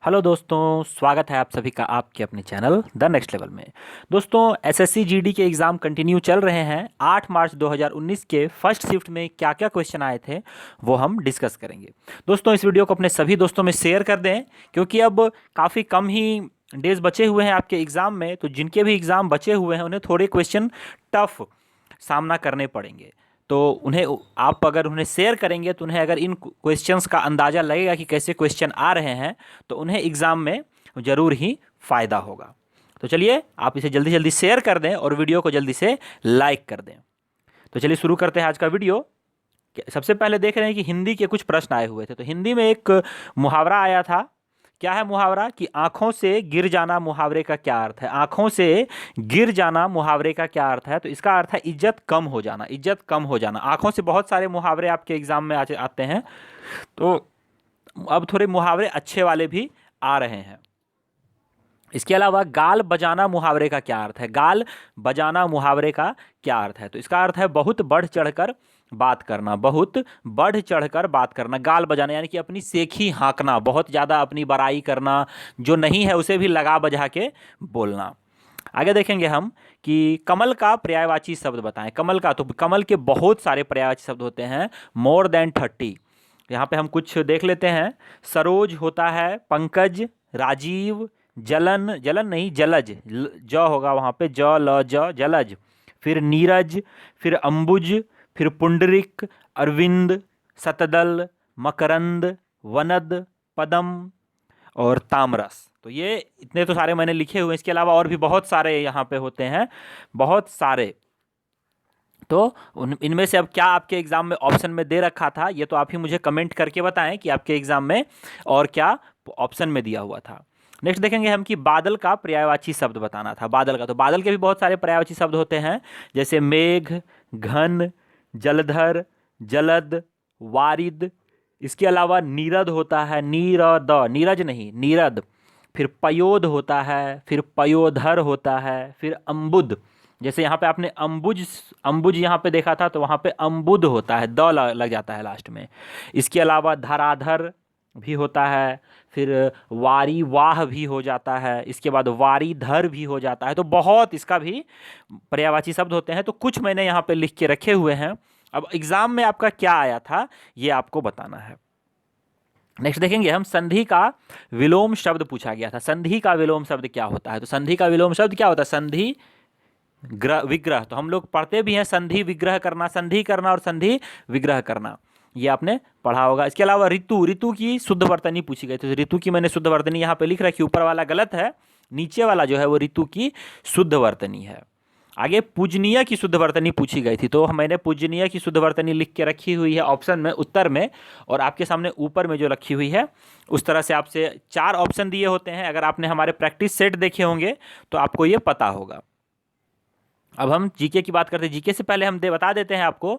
Hello दोस्तों, स्वागत है आप सभी का आपके अपने चैनल द नेक्स्ट लेवल में। दोस्तों, एसएससी जीडी के एग्ज़ाम कंटिन्यू चल रहे हैं। 8 मार्च 2019 के फर्स्ट शिफ्ट में क्या क्या क्वेश्चन आए थे वो हम डिस्कस करेंगे। दोस्तों, इस वीडियो को अपने सभी दोस्तों में शेयर कर दें, क्योंकि अब काफ़ी कम ही डेज बचे हुए हैं आपके एग्ज़ाम में। तो जिनके भी एग्ज़ाम बचे हुए हैं उन्हें थोड़े क्वेश्चन टफ सामना करने पड़ेंगे। तो उन्हें आप अगर उन्हें शेयर करेंगे तो उन्हें अगर इन क्वेश्चंस का अंदाज़ा लगेगा कि कैसे क्वेश्चन आ रहे हैं तो उन्हें एग्ज़ाम में ज़रूर ही फ़ायदा होगा। तो चलिए आप इसे जल्दी जल्दी शेयर कर दें और वीडियो को जल्दी से लाइक कर दें। तो चलिए शुरू करते हैं आज का वीडियो। सबसे पहले देख रहे हैं कि हिंदी के कुछ प्रश्न आए हुए थे। तो हिंदी में एक मुहावरा आया था। क्या है मुहावरा? कि आंखों से गिर जाना मुहावरे का क्या अर्थ है? आंखों से गिर जाना मुहावरे का क्या अर्थ है? तो इसका अर्थ है इज्जत कम हो जाना। इज्जत कम हो जाना। आंखों से बहुत सारे मुहावरे आपके एग्जाम में आते हैं, तो अब थोड़े मुहावरे अच्छे वाले भी आ रहे हैं। इसके अलावा गाल बजाना मुहावरे का क्या अर्थ है? गाल बजाना मुहावरे का क्या अर्थ है? तो इसका अर्थ है बहुत बढ़ चढ़कर बात करना। बहुत बढ़ चढ़कर बात करना। गाल बजाना यानी कि अपनी सेखी हाँकना, बहुत ज़्यादा अपनी बड़ाई करना, जो नहीं है उसे भी लगा बजा के बोलना। आगे देखेंगे हम कि कमल का पर्यायवाची शब्द बताएं। कमल का, तो कमल के बहुत सारे पर्यायवाची शब्द होते हैं, मोर देन 30। यहाँ पे हम कुछ देख लेते हैं। सरोज होता है, पंकज, राजीव, जलन, जलन नहीं जलज, ज होगा वहाँ पे, ज ल ज, जलज। फिर नीरज, फिर अंबुज, फिर पुंडरिक, अरविंद, शतदल, मकरंद, वनद, पदम और तामरस। तो ये इतने तो सारे मैंने लिखे हुए हैं। इसके अलावा और भी बहुत सारे यहाँ पे होते हैं, बहुत सारे। तो इनमें से अब क्या आपके एग्जाम में ऑप्शन में दे रखा था ये तो आप ही मुझे कमेंट करके बताएं कि आपके एग्जाम में और क्या ऑप्शन में दिया हुआ था। नेक्स्ट देखेंगे हम कि बादल का पर्यायवाची शब्द बताना था। बादल का, तो बादल के भी बहुत सारे पर्यायवाची शब्द होते हैं, जैसे मेघ, घन, जलधर, जलद, वारिद। इसके अलावा नीरद होता है, नीरद, नीरज नहीं नीरद। फिर पयोद होता है, फिर पयोधर होता है, फिर अम्बुद। जैसे यहाँ पे आपने अम्बुज, अम्बुज यहाँ पे देखा था, तो वहाँ पे अम्बुद होता है, द लग जाता है लास्ट में। इसके अलावा धराधर भी होता है, फिर वारी वाह भी हो जाता है, इसके बाद वारी धर भी हो जाता है। तो बहुत इसका भी पर्यायवाची शब्द होते हैं। तो कुछ मैंने यहाँ पे लिख के रखे हुए हैं। अब एग्जाम में आपका क्या आया था ये आपको बताना है। नेक्स्ट देखेंगे हम संधि का विलोम शब्द पूछा गया था। संधि का विलोम शब्द क्या होता है? तो संधि का विलोम शब्द क्या होता है? संधि ग्रह विग्रह। तो हम लोग पढ़ते भी हैं संधि विग्रह करना, संधि करना और संधि विग्रह करना, ये आपने पढ़ा होगा। इसके अलावा ऋतु, ऋतु की शुद्ध वर्तनी पूछी गई थी। तो ऋतु की मैंने शुद्ध वर्तनी यहाँ पे लिख रखी, ऊपर वाला गलत है, नीचे वाला जो है वो ऋतु की शुद्ध वर्तनी है। आगे पूजनीय की शुद्ध वर्तनी पूछी गई थी, तो मैंने पूजनीय की शुद्ध वर्तनी लिख के रखी हुई है ऑप्शन में, उत्तर में, और आपके सामने ऊपर में जो रखी हुई है उस तरह से आपसे 4 ऑप्शन दिए होते हैं। अगर आपने हमारे प्रैक्टिस सेट देखे होंगे तो आपको ये पता होगा। अब हम जीके की बात करते हैं। जीके से पहले हम बता देते हैं आपको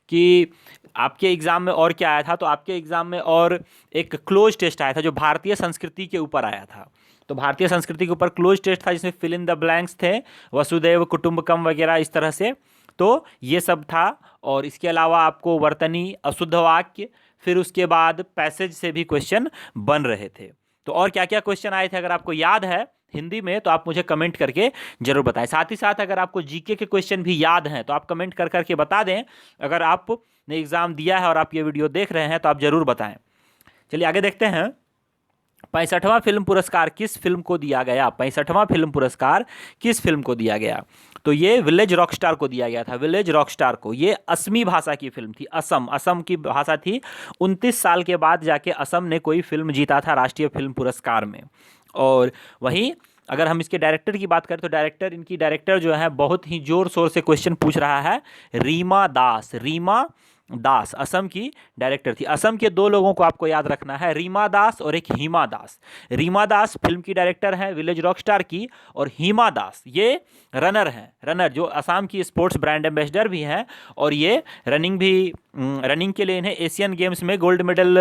कि आपके एग्ज़ाम में और क्या आया था। तो आपके एग्ज़ाम में और एक क्लोज टेस्ट आया था जो भारतीय संस्कृति के ऊपर आया था। तो भारतीय संस्कृति के ऊपर क्लोज टेस्ट था जिसमें फिल इन द ब्लैंक्स थे, वसुदैव कुटुंबकम वगैरह इस तरह से। तो ये सब था। और इसके अलावा आपको वर्तनी, अशुद्ध वाक्य, फिर उसके बाद पैसेज से भी क्वेश्चन बन रहे थे। तो और क्या क्या क्वेश्चन आए थे अगर आपको याद है हिंदी में तो आप मुझे कमेंट करके जरूर बताएं। साथ ही साथ अगर आपको जीके के क्वेश्चन भी याद हैं तो आप कमेंट कर करके बता दें। अगर आपने एग्जाम दिया है और आप ये वीडियो देख रहे हैं तो आप जरूर बताएं। चलिए आगे देखते हैं। 65वां फिल्म पुरस्कार किस फिल्म को दिया गया? 65वां फिल्म पुरस्कार किस फिल्म को दिया गया? तो ये विलेज रॉकस्टार को दिया गया था। विलेज रॉकस्टार को। ये असमी भाषा की फिल्म थी। असम, असम की भाषा थी। 29 साल के बाद जाके असम ने कोई फिल्म जीता था राष्ट्रीय फिल्म पुरस्कार में। और वहीं अगर हम इसके डायरेक्टर की बात करें तो इनकी डायरेक्टर जो है बहुत ही जोर शोर से क्वेश्चन पूछ रहा है, रीमा दास। रीमा दास असम की डायरेक्टर थी। असम के 2 लोगों को आपको याद रखना है, रीमा दास और एक हिमा दास। रीमा दास फिल्म की डायरेक्टर हैं विलेज रॉकस्टार की, और हिमा दास ये रनर हैं। रनर जो असम की स्पोर्ट्स ब्रांड एम्बेसडर भी हैं, और ये रनिंग के लिए इन्हें एशियन गेम्स में गोल्ड मेडल,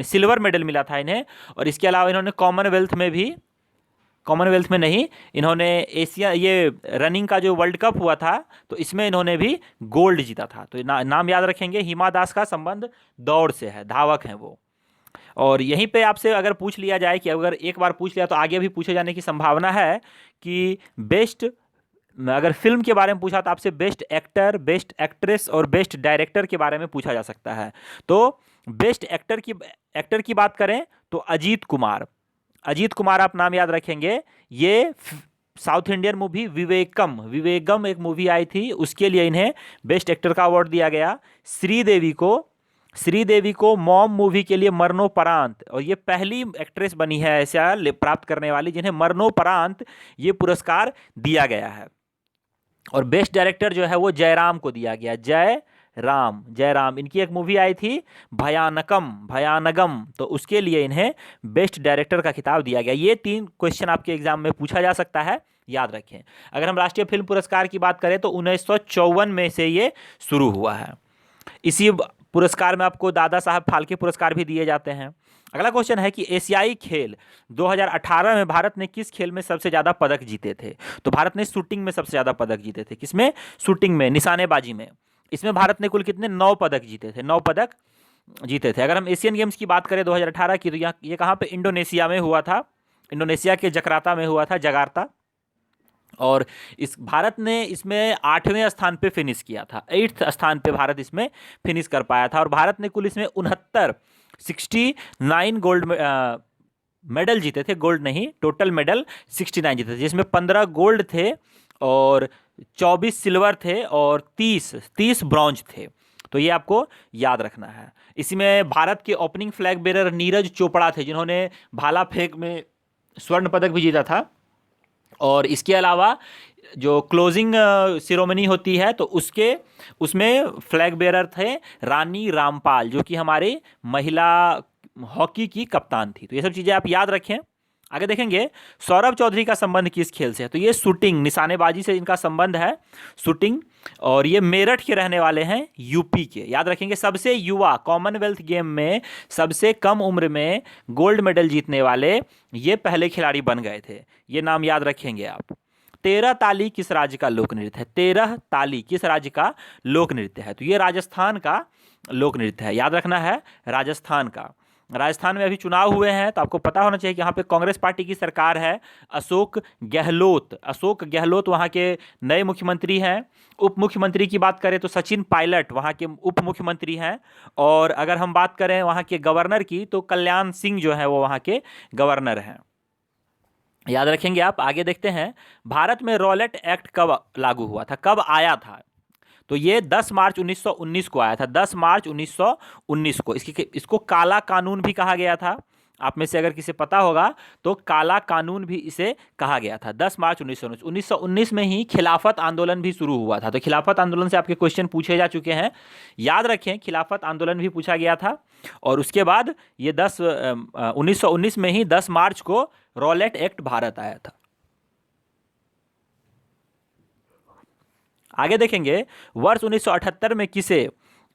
सिल्वर मेडल मिला था इन्हें। और इसके अलावा इन्होंने कॉमनवेल्थ में नहीं, इन्होंने एशिया, ये रनिंग का जो वर्ल्ड कप हुआ था तो इसमें इन्होंने भी गोल्ड जीता था। तो नाम याद रखेंगे। हिमा दास का संबंध दौड़ से है, धावक हैं वो। और यहीं पे आपसे अगर पूछ लिया जाए कि अगर एक बार पूछ लिया तो आगे भी पूछे जाने की संभावना है कि बेस्ट, अगर फिल्म के बारे में पूछा तो आपसे बेस्ट एक्टर, बेस्ट एक्ट्रेस और बेस्ट डायरेक्टर के बारे में पूछा जा सकता है। तो बेस्ट एक्टर की बात करें तो अजीत कुमार, अजीत कुमार आप नाम याद रखेंगे। ये south Indian movie Vivegam, Vivegam एक मूवी आई थी, उसके लिए इन्हें बेस्ट एक्टर का अवार्ड दिया गया। श्रीदेवी को मॉम मूवी के लिए मरणोपरांत, और ये पहली एक्ट्रेस बनी है ऐसा प्राप्त करने वाली जिन्हें मरणोपरांत ये पुरस्कार दिया गया है। और बेस्ट डायरेक्टर जो है वो जयराम को दिया गया, जयराम इनकी एक मूवी आई थी भयानगम, तो उसके लिए इन्हें बेस्ट डायरेक्टर का खिताब दिया गया। ये 3 क्वेश्चन आपके एग्जाम में पूछा जा सकता है, याद रखें। अगर हम राष्ट्रीय फिल्म पुरस्कार की बात करें तो 1954 में से ये शुरू हुआ है। इसी पुरस्कार में आपको दादा साहब फाल्के पुरस्कार भी दिए जाते हैं। अगला क्वेश्चन है कि एशियाई खेल 2018 में भारत ने किस खेल में सबसे ज्यादा पदक जीते थे? तो भारत ने शूटिंग में सबसे ज्यादा पदक जीते थे। किसमें? शूटिंग में, निशानेबाजी में। इसमें भारत ने कुल कितने? 9 पदक जीते थे, 9 पदक जीते थे। अगर हम एशियन गेम्स की बात करें 2018 की, तो ये कहाँ पे? इंडोनेशिया में हुआ था, इंडोनेशिया के जकार्ता में हुआ था, जकार्ता। और इस भारत ने इसमें 8वें स्थान पे फिनिश किया था, 8th स्थान पे भारत इसमें फिनिश कर पाया था। और भारत ने कुल इसमें 69 गोल्ड मेडल जीते थे, गोल्ड नहीं, टोटल मेडल 69 जीते थे, जिसमें 15 गोल्ड थे और 24 सिल्वर थे और 30 ब्रॉन्ज थे। तो ये आपको याद रखना है। इसमें भारत के opening flag bearer Neeraj Chopra थे, जिन्होंने भाला फेंक में स्वर्ण पदक भी जीता था। और इसके अलावा जो क्लोजिंग सिरोमनी होती है तो उसमें फ्लैग बेरर थे रानी रामपाल, जो कि हमारे महिला हॉकी की कप्तान थी। तो ये सब चीज़ें आप याद रखें। आगे देखेंगे सौरभ चौधरी का संबंध किस खेल से है? तो ये शूटिंग, निशानेबाजी से इनका संबंध है, शूटिंग। और ये मेरठ के रहने वाले हैं, यूपी के। याद रखेंगे सबसे युवा कॉमनवेल्थ गेम में सबसे कम उम्र में गोल्ड मेडल जीतने वाले ये पहले खिलाड़ी बन गए थे, ये नाम याद रखेंगे आप। 13 ताली किस राज्य का लोक नृत्य है? 13 ताली किस राज्य का लोक नृत्य है? तो ये राजस्थान का लोक नृत्य है, याद रखना है, राजस्थान का। राजस्थान में अभी चुनाव हुए हैं तो आपको पता होना चाहिए कि यहाँ पे कांग्रेस पार्टी की सरकार है। अशोक गहलोत वहाँ के नए मुख्यमंत्री हैं। उप मुख्यमंत्री की बात करें तो सचिन पायलट वहाँ के उप मुख्यमंत्री हैं। और अगर हम बात करें वहाँ के गवर्नर की तो कल्याण सिंह जो है वो वहाँ के गवर्नर हैं, याद रखेंगे आप। आगे देखते हैं भारत में रॉलेट एक्ट कब लागू हुआ था, कब आया था? तो ये 10 मार्च 1919 को आया था, 10 मार्च 1919 को। इसको काला कानून भी कहा गया था। आप में से अगर किसे पता होगा तो काला कानून भी इसे कहा गया था, 10 मार्च 1919। 1919 में ही खिलाफत आंदोलन भी शुरू हुआ था। तो खिलाफत आंदोलन से आपके क्वेश्चन पूछे जा चुके हैं, याद रखें, खिलाफत आंदोलन भी पूछा गया था। और उसके बाद ये 1919 में ही 10 मार्च को रॉलेट एक्ट भारत आया था। आगे देखेंगे वर्ष 1978 में किसे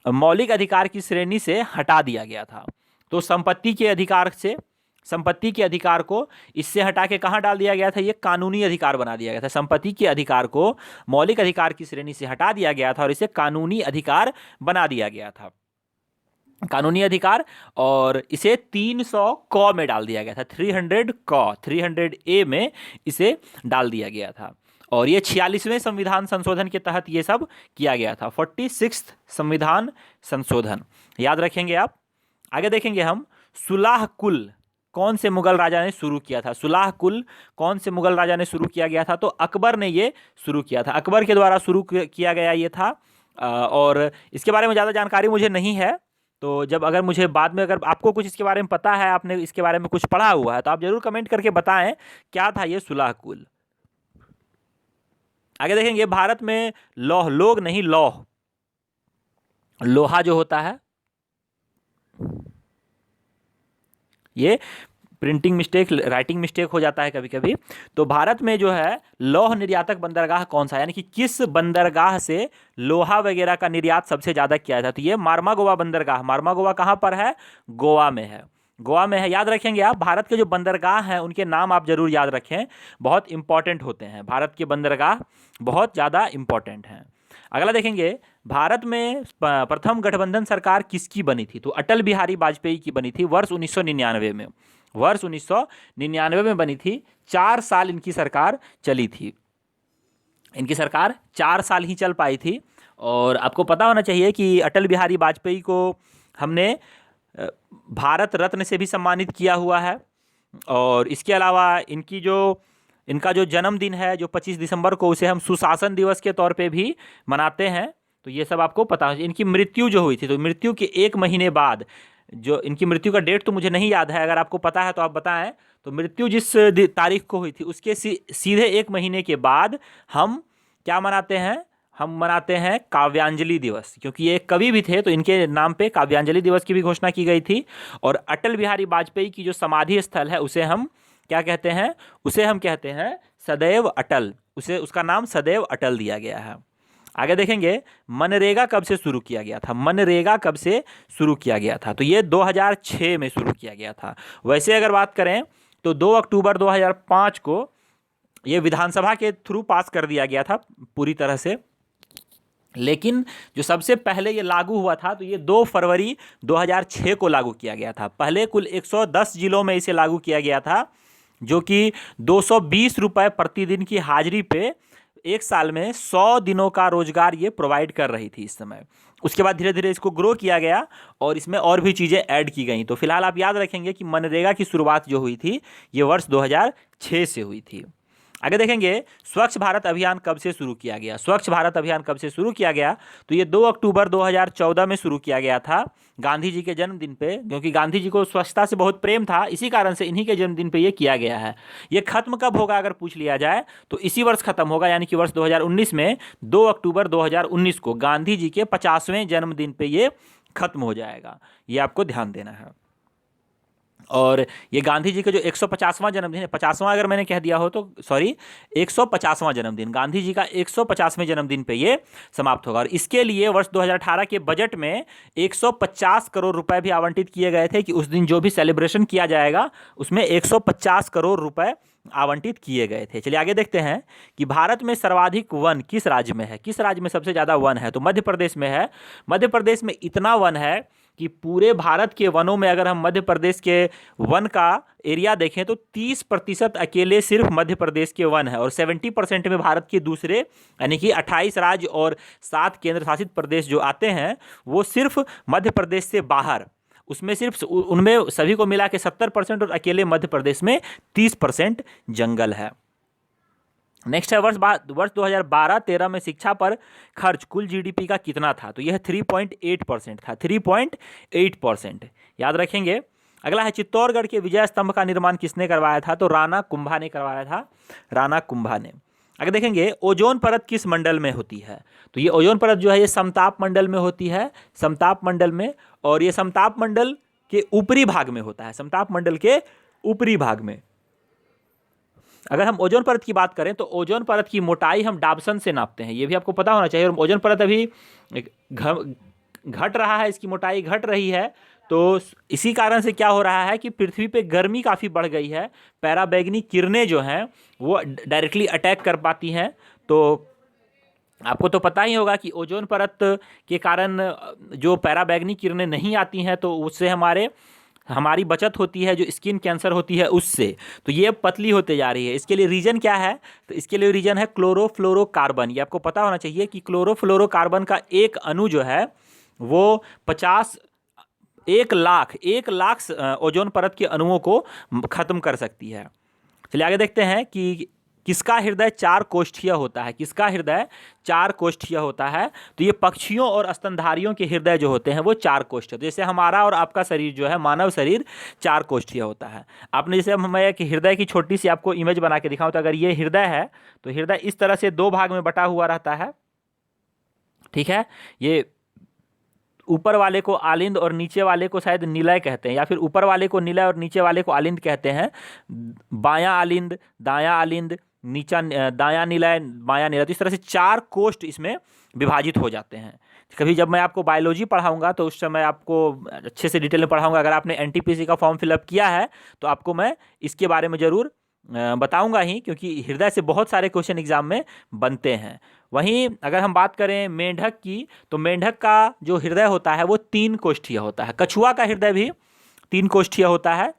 मौलिक अधिकार की श्रेणी से हटा दिया गया था? तो संपत्ति के अधिकार को इससे हटा के कहां डाल दिया गया था? ये कानूनी अधिकार बना दिया गया था। संपत्ति के अधिकार को मौलिक अधिकार की श्रेणी से हटा दिया गया था और इसे कानूनी अधिकार बना दिया गया था, कानूनी अधिकार। और इसे 300 क में डाल दिया गया था, 300A में इसे डाल दिया गया था। और ये 46वें संविधान संशोधन के तहत ये सब किया गया था, 46th संविधान संशोधन, याद रखेंगे आप। आगे देखेंगे हम सुलाह कुल कौन से मुगल राजा ने शुरू किया था? सुलाह कुल कौन से मुगल राजा ने शुरू किया गया था? तो अकबर ने ये शुरू किया था, अकबर के द्वारा शुरू किया गया ये था। और इसके बारे में ज़्यादा जानकारी मुझे नहीं है, तो जब अगर मुझे बाद में अगर आपको कुछ इसके बारे में पता है, आपने इसके बारे में कुछ पढ़ा हुआ है, तो आप जरूर कमेंट करके बताएं क्या था ये सुलाह कुल। आगे देखेंगे भारत में लोहा जो होता है, ये प्रिंटिंग मिस्टेक, राइटिंग मिस्टेक हो जाता है कभी कभी। तो भारत में जो है लौह निर्यातक बंदरगाह कौन सा है, यानी कि किस बंदरगाह से लोहा वगैरह का निर्यात सबसे ज्यादा किया जाता है? तो ये मार्मागोवा बंदरगाह। मार्मागोवा कहाँ पर है? गोवा में है, गोवा में है, याद रखेंगे आप। भारत के जो बंदरगाह हैं उनके नाम आप जरूर याद रखें, बहुत इंपॉर्टेंट होते हैं। भारत के बंदरगाह बहुत ज़्यादा इंपॉर्टेंट हैं। अगला देखेंगे भारत में प्रथम गठबंधन सरकार किसकी बनी थी? तो अटल बिहारी वाजपेयी की बनी थी वर्ष 1999 में। वर्ष 1999 में बनी थी। 4 साल इनकी सरकार चली थी। इनकी सरकार 4 साल ही चल पाई थी। और आपको पता होना चाहिए कि अटल बिहारी वाजपेयी को हमने भारत रत्न से भी सम्मानित किया हुआ है। और इसके अलावा इनका जो जन्मदिन है जो 25 दिसंबर को, उसे हम सुशासन दिवस के तौर पे भी मनाते हैं। तो ये सब आपको पता है। इनकी मृत्यु जो हुई थी, तो मृत्यु के 1 महीने बाद, जो इनकी मृत्यु का डेट तो मुझे नहीं याद है, अगर आपको पता है तो आप बताएं। तो मृत्यु जिस तारीख को हुई थी उसके सीधे 1 महीने के बाद हम क्या मनाते हैं? हम मनाते हैं काव्यांजलि दिवस, क्योंकि ये कवि भी थे तो इनके नाम पे काव्यांजलि दिवस की भी घोषणा की गई थी। और अटल बिहारी वाजपेयी की जो समाधि स्थल है उसे हम क्या कहते हैं? उसे हम कहते हैं सदैव अटल। उसका नाम सदैव अटल दिया गया है। आगे देखेंगे, मनरेगा कब से शुरू किया गया था? मनरेगा कब से शुरू किया गया था? तो ये 2006 में शुरू किया गया था। वैसे अगर बात करें तो 2 अक्टूबर 2005 को ये विधानसभा के थ्रू पास कर दिया गया था पूरी तरह से। लेकिन जो सबसे पहले ये लागू हुआ था तो ये 2 फरवरी 2006 को लागू किया गया था। पहले कुल 110 जिलों में इसे लागू किया गया था, जो कि 220 रुपये प्रतिदिन की हाजिरी पे 1 साल में 100 दिनों का रोजगार ये प्रोवाइड कर रही थी इस समय। उसके बाद धीरे धीरे इसको ग्रो किया गया और इसमें और भी चीज़ें ऐड की गई। तो फिलहाल आप याद रखेंगे कि मनरेगा की शुरुआत जो हुई थी ये वर्ष 2006 से हुई थी। आगे देखेंगे, स्वच्छ भारत अभियान कब से शुरू किया गया? स्वच्छ भारत अभियान कब से शुरू किया गया? तो ये 2 अक्टूबर 2014 में शुरू किया गया था, गांधी जी के जन्मदिन पे। क्योंकि गांधी जी को स्वच्छता से बहुत प्रेम था, इसी कारण से इन्हीं के जन्मदिन पे ये किया गया है। ये खत्म कब होगा अगर पूछ लिया जाए तो इसी वर्ष खत्म होगा, यानी कि वर्ष 2019 में 2 अक्टूबर 2019 को गांधी जी के 50वें जन्मदिन पे ये खत्म हो जाएगा। ये आपको ध्यान देना है। और ये गांधी जी का जो 150वां जन्मदिन है, 50वां अगर मैंने कह दिया हो तो सॉरी, 150वां जन्मदिन, गांधी जी का 150वें जन्मदिन पे ये समाप्त होगा। और इसके लिए वर्ष 2018 के बजट में 150 करोड़ रुपए भी आवंटित किए गए थे कि उस दिन जो भी सेलिब्रेशन किया जाएगा उसमें 150 करोड़ रुपए आवंटित किए गए थे। चलिए आगे देखते हैं कि भारत में सर्वाधिक वन किस राज्य में है? किस राज्य में सबसे ज़्यादा वन है? तो मध्य प्रदेश में है। मध्य प्रदेश में इतना वन है कि पूरे भारत के वनों में अगर हम मध्य प्रदेश के वन का एरिया देखें तो 30% अकेले सिर्फ मध्य प्रदेश के वन है। और 70% में भारत के दूसरे, यानी कि 28 राज्य और 7 केंद्र शासित प्रदेश जो आते हैं वो सिर्फ मध्य प्रदेश से बाहर, उसमें सिर्फ उनमें सभी को मिला के 70% और अकेले मध्य प्रदेश में 30% जंगल है। नेक्स्ट है वर्ष 2012-13 में शिक्षा पर खर्च कुल जीडीपी का कितना था? तो यह 3.8% था। 3.8% याद रखेंगे। अगला है चित्तौड़गढ़ के विजय स्तंभ का निर्माण किसने करवाया था? तो राणा कुंभा ने करवाया था। राणा कुंभा ने। अगर देखेंगे ओजोन परत किस मंडल में होती है? तो ये ओजोन परत जो है ये समताप मंडल में होती है। समताप मंडल में, और ये समताप मंडल के ऊपरी भाग में होता है। समताप मंडल के ऊपरी भाग में। अगर हम ओजोन परत की बात करें तो ओजोन परत की मोटाई हम डाबसन से नापते हैं, ये भी आपको पता होना चाहिए। और ओजोन परत अभी घट रहा है, इसकी मोटाई घट रही है। तो इसी कारण से क्या हो रहा है कि पृथ्वी पे गर्मी काफ़ी बढ़ गई है। पैराबैंगनी किरणें जो हैं वो डायरेक्टली अटैक कर पाती हैं। तो आपको तो पता ही होगा कि ओजोन परत के कारण जो पैराबैंगनी किरणें नहीं आती हैं तो उससे हमारी बचत होती है, जो स्किन कैंसर होती है उससे। तो ये पतली होते जा रही है। इसके लिए रीजन क्या है? तो इसके लिए रीजन है क्लोरोफ्लोरोकार्बन। ये आपको पता होना चाहिए कि क्लोरोफ्लोरोकार्बन का एक अणु जो है वो 1 लाख ओजोन परत के अणुओं को खत्म कर सकती है। चलिए आगे देखते हैं कि किसका हृदय 4 कोष्ठीय होता है? किसका हृदय 4 कोष्ठीय होता है? तो ये पक्षियों और स्तनधारियों के हृदय जो होते हैं वो 4 कोष्ठीय। जैसे हमारा और आपका शरीर जो है, मानव शरीर 4 कोष्ठीय होता है। आपने जैसे मैं एक हृदय की छोटी सी आपको इमेज बना के दिखाऊं तो अगर ये हृदय है तो हृदय इस तरह से 2 भाग में बटा हुआ रहता है। ठीक है, ये ऊपर वाले को आलिंद और नीचे वाले को शायद निलय कहते हैं, या फिर ऊपर वाले को निलय और नीचे वाले को आलिंद कहते हैं। बायां आलिंद, दायां आलिंद, नीचा दायां निलय, बायां निलय। तो इस तरह से 4 कोष्ठ इसमें विभाजित हो जाते हैं। कभी जब मैं आपको बायोलॉजी पढ़ाऊंगा तो उस समय आपको अच्छे से डिटेल में पढ़ाऊंगा। अगर आपने एनटीपीसी का फॉर्म फिलअप किया है तो आपको मैं इसके बारे में ज़रूर बताऊंगा ही, क्योंकि हृदय से बहुत सारे क्वेश्चन एग्जाम में बनते हैं। वहीं अगर हम बात करें मेंढक की, तो मेंढक का जो हृदय होता है वो 3 कोष्ठीय होता है। कछुआ का हृदय भी 3 कोष्ठीय होता है।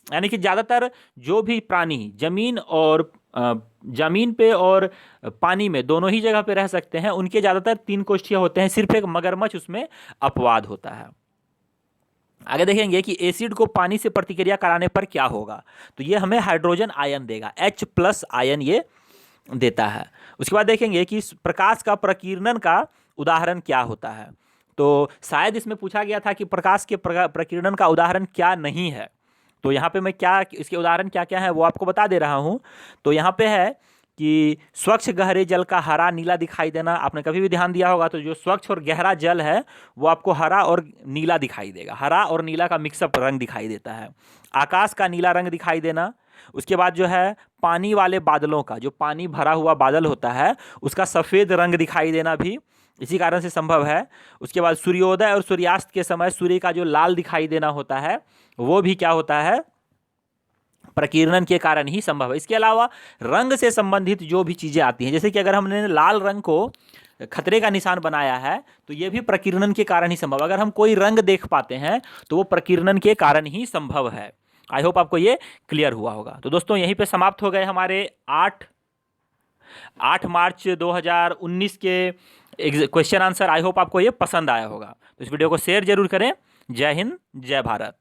यानी कि ज़्यादातर जो भी प्राणी जमीन पे और पानी में दोनों ही जगह पे रह सकते हैं, उनके ज़्यादातर 3 कोष्ठीय होते हैं। सिर्फ एक मगरमच्छ उसमें अपवाद होता है। आगे देखेंगे कि एसिड को पानी से प्रतिक्रिया कराने पर क्या होगा, तो ये हमें हाइड्रोजन आयन देगा, H+ आयन ये देता है। उसके बाद देखेंगे कि प्रकाश का प्रकीर्णन का उदाहरण क्या होता है। तो शायद इसमें पूछा गया था कि प्रकाश के प्रकीर्णन का उदाहरण क्या नहीं है, तो यहाँ पे मैं क्या इसके उदाहरण क्या क्या है वो आपको बता दे रहा हूँ। तो यहाँ पे है कि स्वच्छ गहरे जल का हरा नीला दिखाई देना। आपने कभी भी ध्यान दिया होगा तो जो स्वच्छ और गहरा जल है वो आपको हरा और नीला दिखाई देगा, हरा और नीला का मिक्सअप रंग दिखाई देता है। आकाश का नीला रंग दिखाई देना। उसके बाद जो है पानी वाले बादलों का, जो पानी भरा हुआ बादल होता है उसका सफ़ेद रंग दिखाई देना भी इसी कारण से संभव है। उसके बाद सूर्योदय और सूर्यास्त के समय सूर्य का जो लाल दिखाई देना होता है वो भी क्या होता है, प्रकीर्णन के कारण ही संभव है। इसके अलावा रंग से संबंधित जो भी चीज़ें आती हैं, जैसे कि अगर हमने लाल रंग को खतरे का निशान बनाया है तो ये भी प्रकीर्णन के कारण ही संभव। अगर हम कोई रंग देख पाते हैं तो वो प्रकीर्णन के कारण ही संभव है। आई होप आपको ये क्लियर हुआ होगा। तो दोस्तों यहीं पे समाप्त हो गए हमारे 8 मार्च 2019 के क्वेश्चन आंसर। आई होप आपको ये पसंद आया होगा। तो इस वीडियो को शेयर जरूर करें। जय हिंद, जय भारत।